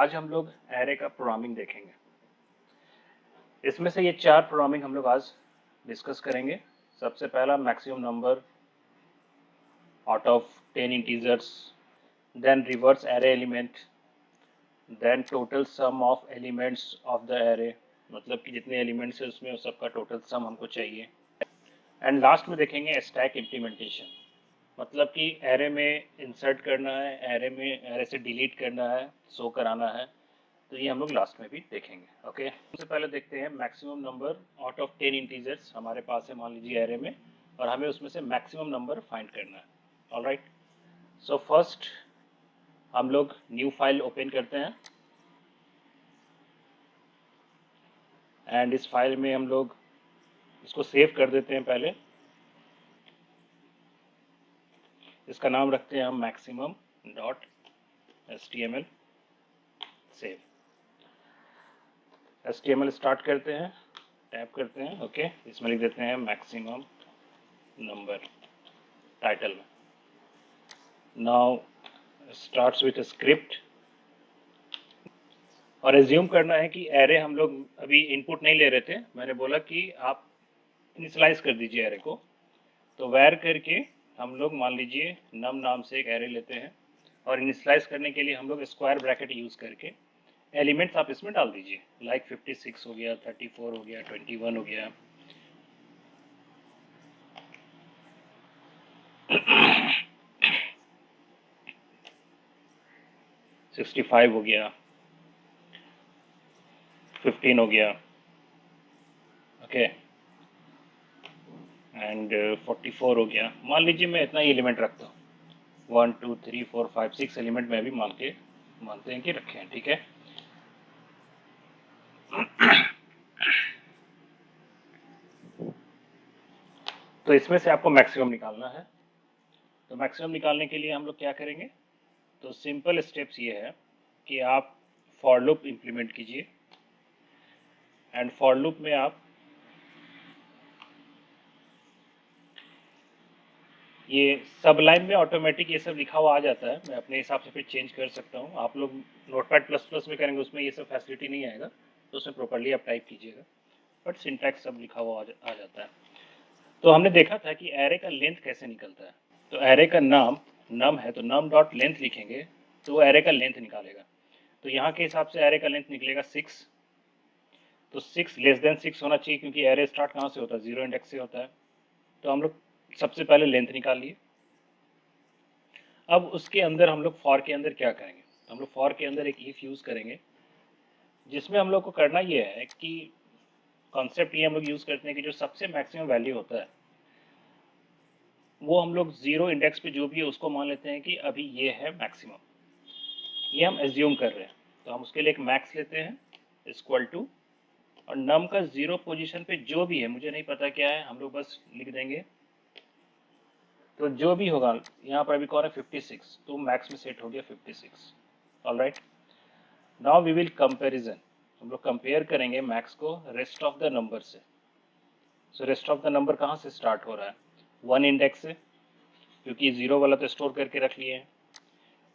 आज हम लोग एरे का प्रोग्रामिंग देखेंगे। इसमें से ये 4 प्रोग्रामिंग हम लोग आज डिस्कस करेंगे। सबसे पहला maximum number out of 10 integers, then reverse array element, then total sum of elements of the array, मतलब कि जितने एलिमेंट्स है उसमें उस सबका टोटल सम हमको चाहिए। एंड लास्ट में देखेंगे स्टैक इम्प्लीमेंटेशन, मतलब कि एरे में इंसर्ट करना है, एरे से डिलीट करना है, शो कराना है। तो ये हम लोग लास्ट में भी देखेंगे। ओके, सबसे पहले देखते हैं maximum number out of 10 integers हमारे पास है, मान लीजिए एरे में, और हमें उसमें से मैक्सिमम नंबर फाइंड करना है। ऑलराइट, सो फर्स्ट हम लोग न्यू फाइल ओपन करते हैं एंड इस फाइल में हम लोग इसको सेव कर देते हैं। पहले इसका नाम रखते हैं हम maximum dot HTML। Save HTML start करते हैं, टैप करते हैं। ओके, इसमें लिख देते हैं मैक्सिमम नंबर टाइटल में। नाउ स्टार्ट्स विथ स्क्रिप्ट, और एज्यूम करना है कि एरे हम लोग अभी इनपुट नहीं ले रहे थे। मैंने बोला कि आप इनिशियलाइज कर दीजिए एरे को, तो वैर करके हम लोग मान लीजिए नम नाम से एक एरे लेते हैं, और इनिशियलाइज करने के लिए हम लोग स्क्वायर ब्रैकेट यूज करके एलिमेंट्स आप इसमें डाल दीजिए। लाइक 56 हो गया, 34 हो गया, 21 हो गया। $65 हो गया, 15 हो गया, ओके, एंड 44 हो गया। मान लीजिए मैं इतना ही एलिमेंट रखता हूँ, 1 2 3 4 5 6 एलिमेंट में भी मानते हैं कि रखे हैं। ठीक है, तो इसमें से आपको मैक्सिमम निकालना है। तो मैक्सिमम निकालने के लिए हम लोग क्या करेंगे, तो सिंपल स्टेप्स ये है कि आप फॉर लूप इंप्लीमेंट कीजिए, एंड फॉर लूप में आप ये सब लाइन में ऑटोमेटिक ये सब लिखा हुआ आ जाता है। मैं अपने हिसाब से फिर चेंज कर सकता हूँ। आप लोग नोटपैड प्लस प्लस में करेंगे, उसमें ये सब फैसिलिटी नहीं आएगा, तो उसमें प्रॉपर्ली आप टाइप कीजिएगा, बट सिंटैक्स सब लिखा हुआ आ जाता है। तो हमने देखा था कि एरे का लेंथ कैसे निकलता है। तो एरे का नाम नम है, तो नम डॉट लेंथ लिखेंगे तो वो एरे का लेंथ निकालेगा। तो यहाँ के हिसाब से एरे का लेंथ निकलेगा 6। तो 6 लेस देन 6 होना चाहिए, क्योंकि एरे स्टार्ट कहाँ से होता है, 0 इंडेक्स से होता है। तो हम लोग सबसे पहले लेंथ निकाल लिए। अब उसके अंदर हम लोग फॉर के अंदर क्या करेंगे, हम लोग फॉर के अंदर एक इफ यूज करेंगे, जिसमें हम लोग को करना ये है कि कॉन्सेप्ट ये हम लोग यूज करते हैं कि जो सबसे मैक्सिमम वैल्यू होता है वो हम लोग 0 इंडेक्स पे जो भी है उसको मान लेते हैं कि अभी ये है मैक्सिमम। ये हम एज्यूम कर रहे हैं, तो हम उसके लिए एक मैक्स लेते हैं इक्वल टू, और नम का 0 पोजीशन पे जो भी है, मुझे नहीं पता क्या है, हम लोग बस लिख देंगे। तो जो भी होगा, यहाँ पर अभी कौन है 56, तो मैक्स में सेट हो गया 56। Alright, now we will comparison, हम लोग कंपेयर करेंगे मैक्स को रेस्ट ऑफ द नंबर से। So rest of the number कहाँ से स्टार्ट हो रहा है, 1 इंडेक्स से, क्योंकि 0 वाला तो स्टोर करके रख लिए हैं।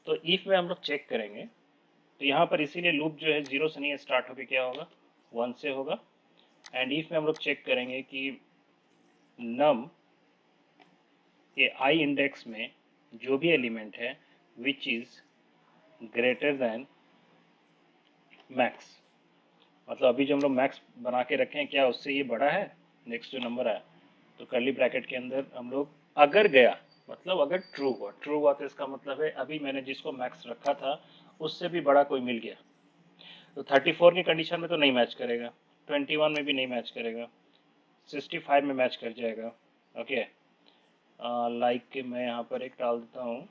तो इफ में हम लोग चेक करेंगे, तो यहाँ पर इसीलिए लूप जो है 0 से नहीं स्टार्ट होकर क्या होगा, 1 से होगा। एंड इफ में हम लोग चेक करेंगे कि नम के आई इंडेक्स में जो भी एलिमेंट है which is greater than max, मतलब अभी जो हम लोग मैक्स बना के रखे हैं क्या उससे ये बड़ा है नेक्स्ट जो नंबर है। तो कर्ली ब्रैकेट के अंदर हम लोग अगर गया, मतलब अगर ट्रू हुआ तो इसका मतलब है अभी मैंने जिसको मैक्स रखा था उससे भी बड़ा कोई मिल गया। तो 34 की कंडीशन में तो नहीं मैच करेगा, 21 में भी नहीं मैच करेगा, 65 में मैच कर जाएगा। ओके, लाइक मैं यहाँ पर एक डाल देता हूँ,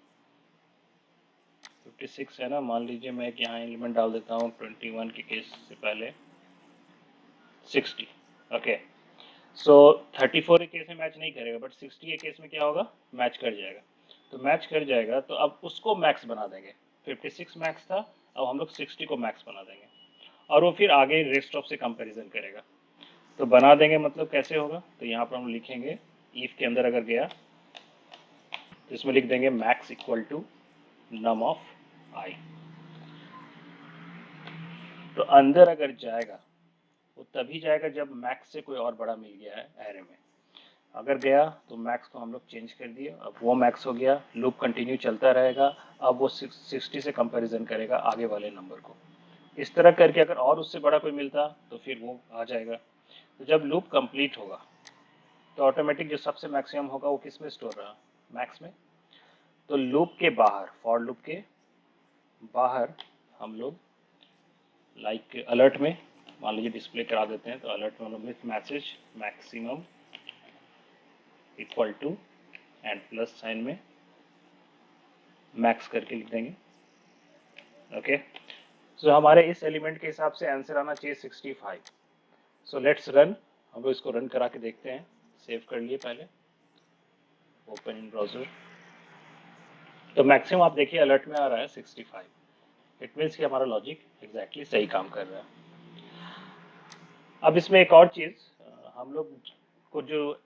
56 है ना, मान लीजिए मैं एक यहाँ एलिमेंट डाल देता हूँ 21 के केस से पहले 60। ओके, सो 34 के केस में मैच नहीं करेगा, बट 60 के केस में क्या होगा, मैच कर जाएगा। तो मैच कर जाएगा तो अब उसको मैक्स बना देंगे। 56 मैक्स था, अब हम लोग 60 को मैक्स बना देंगे, और वो फिर आगे रेस्ट ऑफ से कंपैरिजन करेगा। तो बना देंगे मतलब कैसे होगा, तो यहाँ पर हम लिखेंगे इफ के अंदर अगर गया तो इसमें लिख देंगे max equal to num of I. तो अंदर अगर जाएगा वो तभी जाएगा जब मैक्स से कोई और बड़ा मिल गया है एरे में। अगर गया तो मैक्स को हम लोग चेंज कर दिए, अब वो मैक्स हो गया, लूप कंटिन्यू चलता रहेगा। अब वो 60 से कंपैरिजन करेगा आगे वाले नंबर को। इस तरह करके अगर और उससे बड़ा कोई मिलता तो फिर वो आ जाएगा। तो जब लूप कंप्लीट होगा तो ऑटोमेटिक जो सबसे मैक्सिमम होगा वो किस में स्टोर रहा, मैक्स में। तो लूप के बाहर, फॉर लूप के बाहर हम लोग लाइक अलर्ट में मान लीजिए डिस्प्ले करा देते हैं, तो अलर्ट में हम लोग with message maximum equal to and plus sign में मैक्स करके लिख देंगे। ओके, सो हमारे इस एलिमेंट के हिसाब से आंसर आना चाहिए 65। सो लेट्स रन, हम लोग इसको रन करा के देखते हैं। सेव कर लिए पहले, ओपन इन ब्राउजर। तो मैक्सिमम आप देखिए अलर्ट में आ रहा है 65। इट मीन्स कि हमारा लॉजिक एग्जैक्टली सही काम कर रहा है। अब इसमें एक और चीज़, हम लोग को जो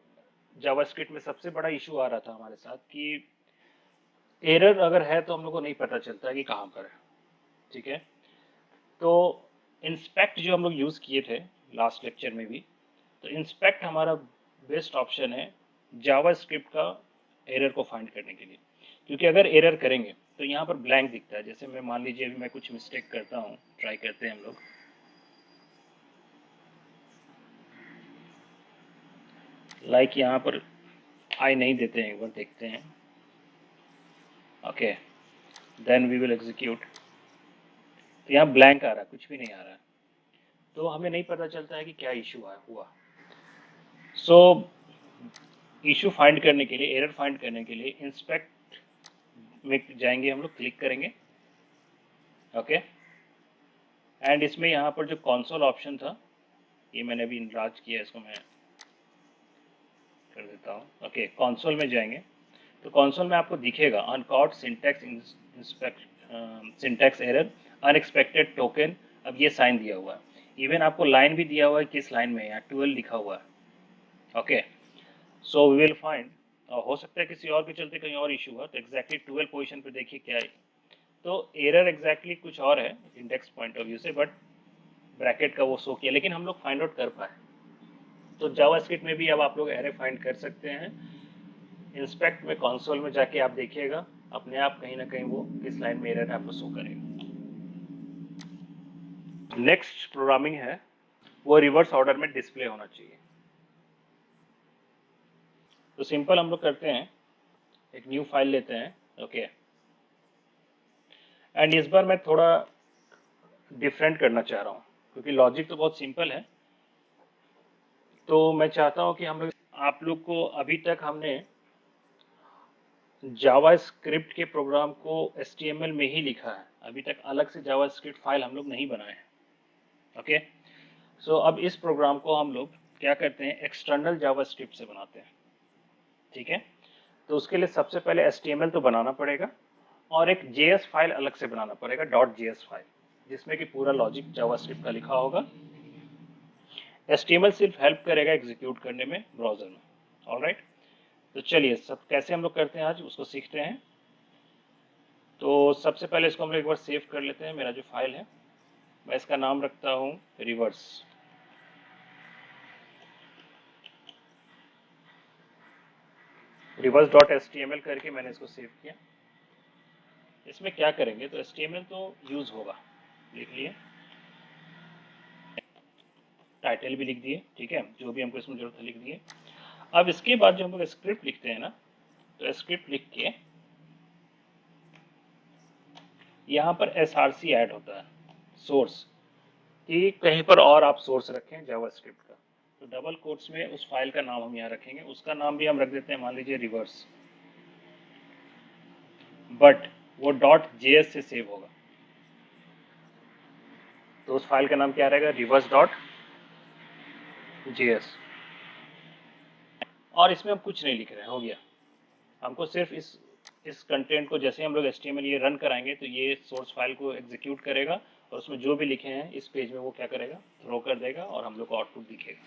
जावास्क्रिप्ट में सबसे बड़ा इशू आ रहा था हमारे साथ कि एरर अगर है तो हम लोग को नहीं पता चलता है कि कहाँ पर है। ठीक है, तो इंस्पेक्ट जो हम लोग यूज़ किए थे लास्ट लेक्चर में भी, तो इंस्पेक्ट हमारा बेस्ट ऑप्शन है जावास्क्रिप्ट का एरर को फाइंड करने के लिए। क्योंकि अगर एरर करेंगे तो यहाँ पर ब्लैंक दिखता है। जैसे मैं मान लीजिए अभी मैं कुछ मिस्टेक करता हूँ, ट्राई करते हैं हम लोग। लाइक यहाँ पर आई नहीं देते हैं, एक बार देखते हैं। Okay, then we will execute. तो यहाँ ब्लैंक आ रहा है, कुछ भी नहीं आ रहा है, तो हमें नहीं पता चलता है कि क्या इशू हुआ। सो इशू फाइंड करने के लिए, एरर फाइंड करने के लिए इंस्पेक्ट में जाएंगे, हम लोग क्लिक करेंगे। ओके, एंड इसमें यहाँ पर जो कंसोल ऑप्शन था, ये मैंने अभी इनराज किया, इसको मैं कर देता हूँ। ओके, कंसोल में जाएंगे तो कंसोल में आपको दिखेगा uncaught syntax error unexpected token. अब ये साइन दिया हुआ है, इवन आपको लाइन भी दिया हुआ है, किस लाइन में, यहाँ 12 लिखा हुआ है। Okay, so we will find, हो सकता है किसी और के चलते कहीं और इशू हुआ, तो एग्जैक्टली 12 पोजीशन पे देखिए क्या है। तो एरर एग्जैक्टली कुछ और है इंडेक्स पॉइंट ऑफ व्यू से, बट ब्रैकेट का वो शो किया, लेकिन हम लोग फाइंड आउट कर पाए। तो जावास्क्रिप्ट में भी अब आप लोग एरर फाइंड कर सकते हैं। इंस्पेक्ट में कंसोल में जाके आप देखिएगा, अपने आप कहीं ना कहीं वो किस लाइन में एरर है आपको शो करेगा। नेक्स्ट प्रोग्रामिंग है वो रिवर्स ऑर्डर में डिस्प्ले होना चाहिए। तो सिंपल हम लोग करते हैं, एक न्यू फाइल लेते हैं। ओके, एंड इस बार मैं थोड़ा डिफरेंट करना चाह रहा हूँ, क्योंकि लॉजिक तो बहुत सिंपल है। तो मैं चाहता हूँ कि हम लोग, आप लोग को अभी तक हमने जावास्क्रिप्ट के प्रोग्राम को HTML में ही लिखा है, अभी तक अलग से जावास्क्रिप्ट फाइल हम लोग नहीं बनाए हैं। ओके, सो अब इस प्रोग्राम को हम लोग क्या करते हैं, एक्सटर्नल जावास्क्रिप्ट से बनाते हैं। ठीक है, तो उसके लिए सबसे पहले HTML तो बनाना पड़ेगा, और एक JS फाइल अलग से बनाना पड़ेगा, .js फाइल, जिसमें कि पूरा लॉजिक जावास्क्रिप्ट का लिखा होगा। HTML सिर्फ हेल्प करेगा एग्जीक्यूट करने में ब्राउजर में। ऑलराइट, तो चलिए सब कैसे हम लोग करते हैं आज उसको सीखते हैं। तो सबसे पहले इसको हम लोग एक बार सेव कर लेते हैं। मेरा जो फाइल है मैं इसका नाम रखता हूँ रिवर्स। रिवर्स.html करके मैंने इसको सेव किया। इसमें क्या करेंगे, तो HTML तो यूज होगा, लिख लिए, टाइटल भी लिख दिए। ठीक है, जो भी हमको इसमें जरूरत है लिख दिए। अब इसके बाद जो हम लोग स्क्रिप्ट लिखते हैं ना, तो स्क्रिप्ट लिख के यहाँ पर src ऐड होता है, सोर्स, कि कहीं पर और आप सोर्स रखें जावास्क्रिप्ट का। तो डबल कोट्स में उस फाइल का नाम हम यहाँ रखेंगे, उसका नाम भी हम रख देते हैं, मान लीजिए रिवर्स, बट वो .js से सेव होगा। तो उस फाइल का नाम क्या रहेगा, reverse.js। और इसमें हम कुछ नहीं लिख रहे हैं, हो गया। हमको सिर्फ इस कंटेंट को, जैसे हम लोग HTML ये रन कराएंगे तो ये सोर्स फाइल को एग्जीक्यूट करेगा, और उसमें जो भी लिखे हैं इस पेज में वो क्या करेगा, थ्रो कर देगा, और हम लोग को आउटपुट दिखेगा।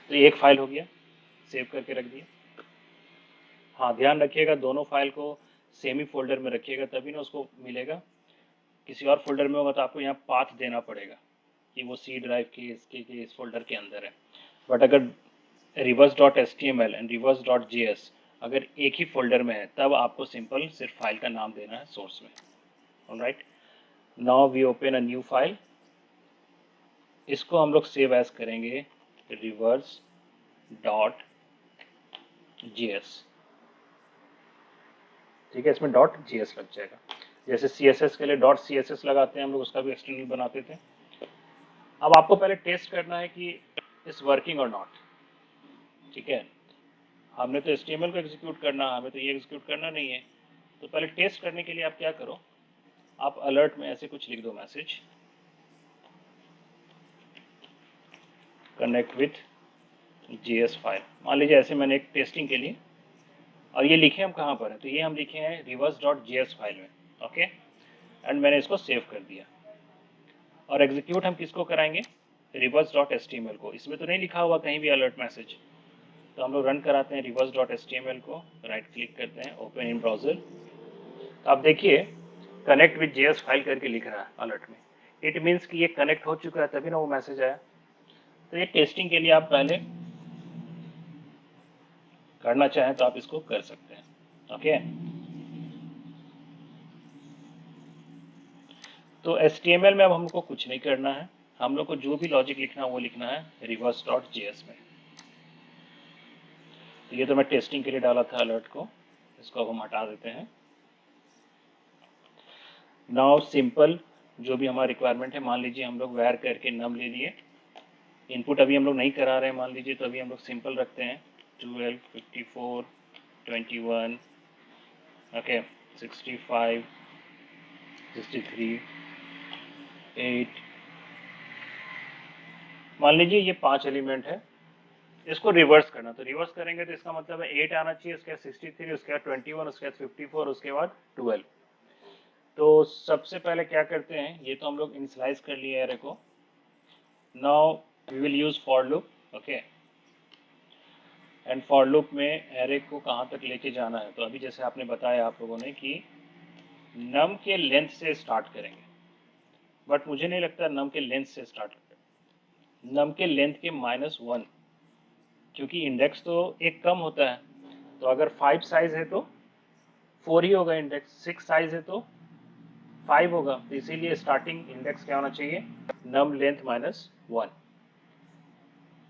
तो ये एक फाइल हो गया, सेव करके रख दिया। हाँ, ध्यान रखिएगा दोनों फाइल को सेम ही फोल्डर में रखिएगा, तभी ना उसको मिलेगा। किसी और फोल्डर में होगा तो आपको यहाँ पाथ देना पड़ेगा। कि वो सी ड्राइव के इस फोल्डर के अंदर है। बट अगर reverse.html एंड reverse.js अगर एक ही फोल्डर में है तब आपको सिंपल सिर्फ फाइल का नाम देना है सोर्स में। Alright, now we open a new file. इसको हम लोग सेव एज करेंगे reverse.js। ठीक है, इसमें .js लग जाएगा। जैसे CSS के लिए .css लगाते हैं हम लोग, उसका भी एक्सटर्नल बनाते थे। अब आपको पहले टेस्ट करना है कि इज वर्किंग और नॉट। ठीक है, हमने तो HTML को एग्जीक्यूट करना, हमें तो ये एग्जीक्यूट करना नहीं है। तो पहले टेस्ट करने के लिए आप क्या करो, आप अलर्ट में ऐसे कुछ लिख दो, message connect with JS file. मान लीजिए ऐसे मैंने एक टेस्टिंग के लिए, और ये लिखे हम कहाँ पर है, तो ये हम लिखे हैं reverse.js फाइल में। ओके, एंड मैंने इसको सेव कर दिया। और एग्जीक्यूट हम किसको कराएंगे, reverse.html को। इसमें तो नहीं लिखा हुआ कहीं भी अलर्ट मैसेज, तो हम लोग रन कराते हैं reverse.html को, राइट क्लिक करते हैं, ओपन इन ब्राउजर। तो आप देखिए कनेक्ट विद JS फाइल करके लिख रहा है अलर्ट में। इट मीन्स कि ये कनेक्ट हो चुका है तभी ना वो मैसेज आया। तो ये टेस्टिंग के लिए आप पहले करना चाहें तो आप इसको कर सकते हैं। ओके, तो HTML में अब हमको कुछ नहीं करना है, हम लोग को जो भी लॉजिक लिखना है वो लिखना है reverse.js में। तो ये तो मैं टेस्टिंग के लिए डाला था अलर्ट को, इसको अब हम हटा देते हैं। नाउ सिंपल जो भी हमारा रिक्वायरमेंट है, मान लीजिए हम लोग वैर करके नम ले लिए। इनपुट अभी हम लोग नहीं करा रहे हैं मान लीजिए, तो अभी हम लोग सिंपल रखते हैं 12, 54, 21, ओके, 65, 63, 8। मान लीजिए ये 5 एलिमेंट है, इसको रिवर्स करना। तो रिवर्स करेंगे तो इसका मतलब है 8 आना चाहिए, उसके बाद 63, उसके बाद 21, उसके बाद 54, उसके बाद 12। तो सबसे पहले क्या करते हैं, ये तो हम लोग इनिशियलाइज कर लिए एरे को। Now we will use for loop. Okay, and for loop में एरे को कहाँ तक लेके जाना है, तो अभी जैसे आपने बताया आप लोगों ने कि नम के लेंथ से स्टार्ट करेंगे, बट मुझे नहीं लगता नम के लेंथ से स्टार्ट करें, नम के लेंथ के -1, क्योंकि इंडेक्स तो एक कम होता है। तो अगर 5 साइज है तो 4 ही होगा इंडेक्स, 6 साइज है तो 5 होगा। तो इसीलिए स्टार्टिंग इंडेक्स क्या होना चाहिए, नम लेंथ -1।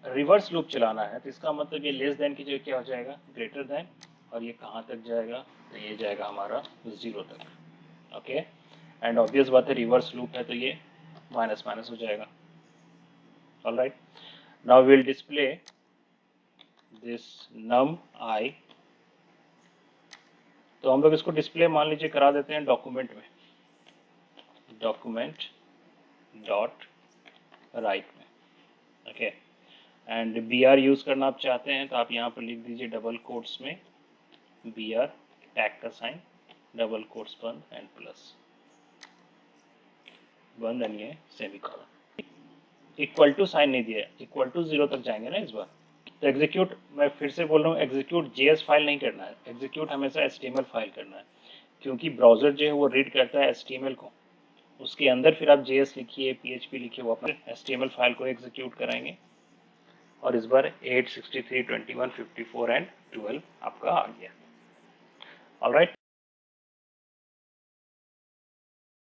रिवर्स लूप चलाना है तो इसका मतलब ये लेस देन की जगह क्या हो जाएगा, ग्रेटर देन। और ये कहाँ तक जाएगा, तो ये जाएगा हमारा 0 तक। ओके, एंड ऑब्वियस बात है रिवर्स लूप है तो ये माइनस माइनस हो जाएगा। Alright, now we will display this num I। तो हम लोग इसको डिस्प्ले मान लीजिए करा देते हैं डॉक्यूमेंट में, डॉक्यूमेंट डॉट राइट में। ओके, एंड BR यूज करना आप चाहते हैं तो आप यहाँ पर लिख दीजिए डबल कोट्स में BR, टैग का साइन, डबल कोट्स बंद एंड प्लस बंद एंड ये सेमीकोलन। इक्वल टू साइन नहीं दिया, इक्वल टू 0 तक जाएंगे ना इस बार। तो एग्जीक्यूट, मैं फिर से बोल रहा हूँ, एग्जीक्यूट JS फाइल नहीं करना है, एग्जीक्यूट हमेशा HTML फाइल करना है। क्योंकि ब्राउजर जो है वो रीड करता है HTML को, उसके अंदर फिर आप JS लिखिए, PHP लिखिए, वो अपने HTML फाइल को एग्जीक्यूट कराएंगे। और इस बार 8, 63, 21, 54 एंड 12 आपका आ गया। ऑलराइट।